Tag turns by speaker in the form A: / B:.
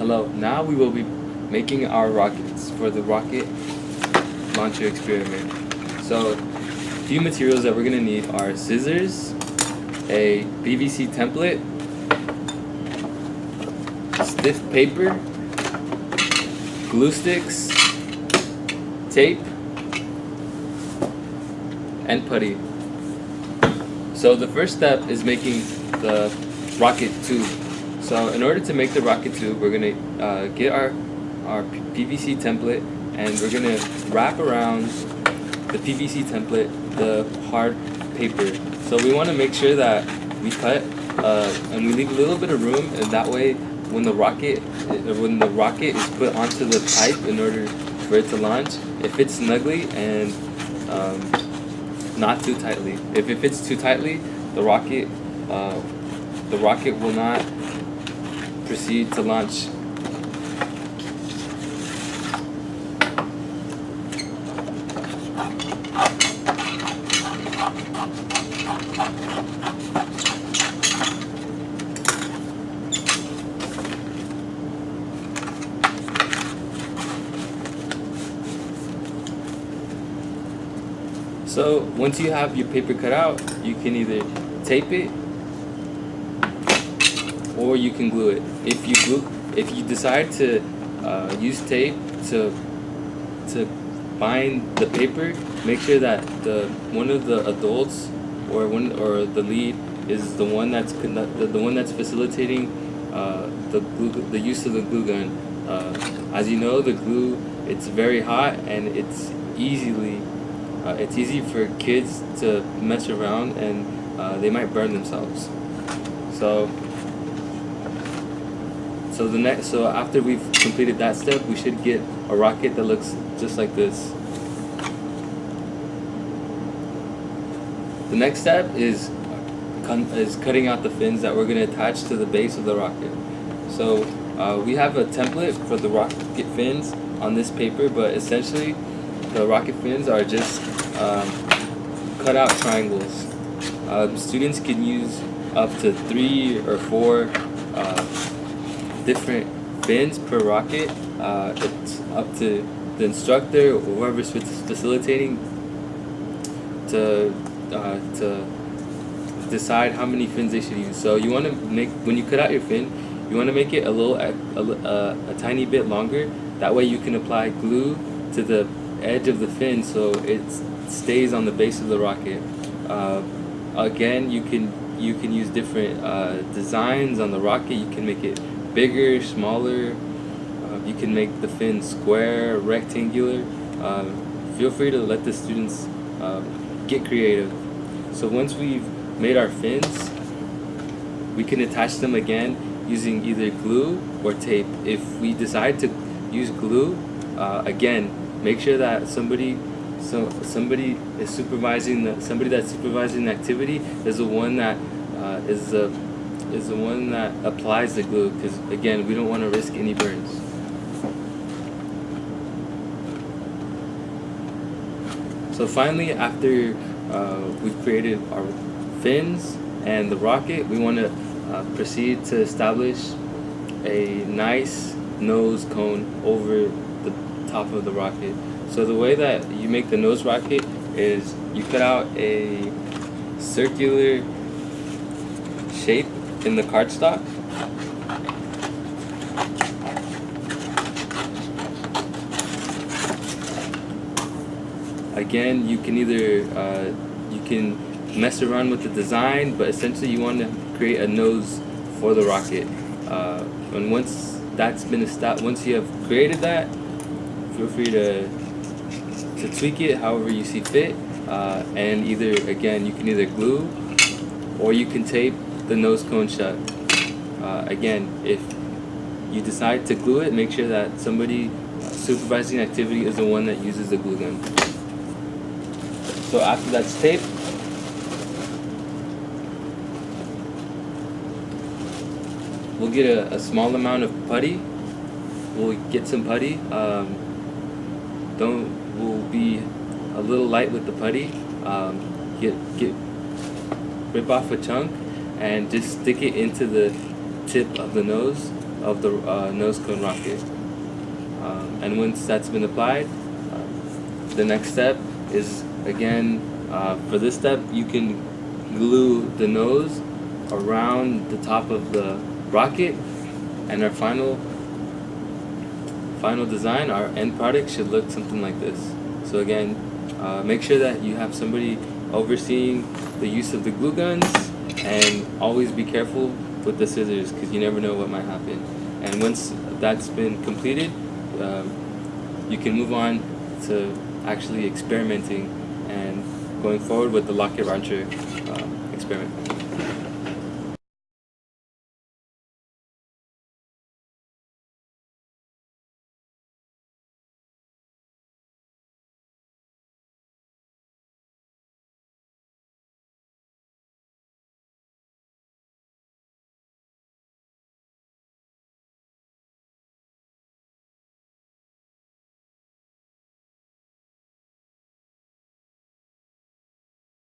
A: Hello, now we will be making our rockets for the rocket launcher experiment. So, a few materials that we're going to need are scissors, a PVC template, stiff paper, glue sticks, tape, and putty. So the first step is making the rocket tube. So in order to make the rocket tube, we're gonna get our PVC template, and we're gonna wrap around the PVC template the hard paper. So we want to make sure that we cut and we leave a little bit of room, and that way when the rocket is put onto the pipe in order for it to launch, it fits snugly and not too tightly. If it fits too tightly, the rocket will not proceed to launch. So once you have your paper cut out, you can either tape it or you can glue it. If you decide to use tape to bind the paper, make sure that one of the adults or the lead is the one that's facilitating the use of the glue gun. As you know, the glue, it's very hot, and it's easy for kids to mess around, and they might burn themselves. So after we've completed that step, we should get a rocket that looks just like this. The next step is cutting out the fins that we're going to attach to the base of the rocket. So we have a template for the rocket fins on this paper, but essentially the rocket fins are just cut out triangles. Students can use up to 3 or 4 different fins per rocket. It's up to the instructor or whoever's facilitating to decide how many fins they should use. So you want to when you cut out your fin, you want to make it a tiny bit longer. That way you can apply glue to the edge of the fin so it stays on the base of the rocket. Again, you can use different designs on the rocket. You can make it bigger, smaller. You can make the fin square, rectangular. Feel free to let the students get creative. So once we've made our fins, we can attach them again using either glue or tape. If we decide to use glue, again, make sure that somebody that's supervising the activity is the one that applies the glue, because again, we don't want to risk any burns. So finally, after we've created our fins and the rocket, we want to proceed to establish a nice nose cone over the top of the rocket. So the way that you make the nose rocket is you cut out a circular shape in the cardstock. Again, you can either you can mess around with the design, but essentially you want to create a nose for the rocket. And once you have created that, feel free to tweak it however you see fit, and you can either glue or you can tape the nose cone shut. Again, if you decide to glue it, make sure that somebody supervising activity is the one that uses the glue gun. So after that's taped, we'll get a small amount of putty. We'll get some putty. We'll be a little light with the putty. Rip off a chunk and just stick it into the tip of the nose of the nose cone rocket. And once that's been applied, the next step is, again, for this step you can glue the nose around the top of the rocket, and our final design, our end product, should look something like this. So again, make sure that you have somebody overseeing the use of the glue guns, and always be careful with the scissors because you never know what might happen. And once that's been completed, you can move on to actually experimenting and going forward with the Lockheed Rancher experiment.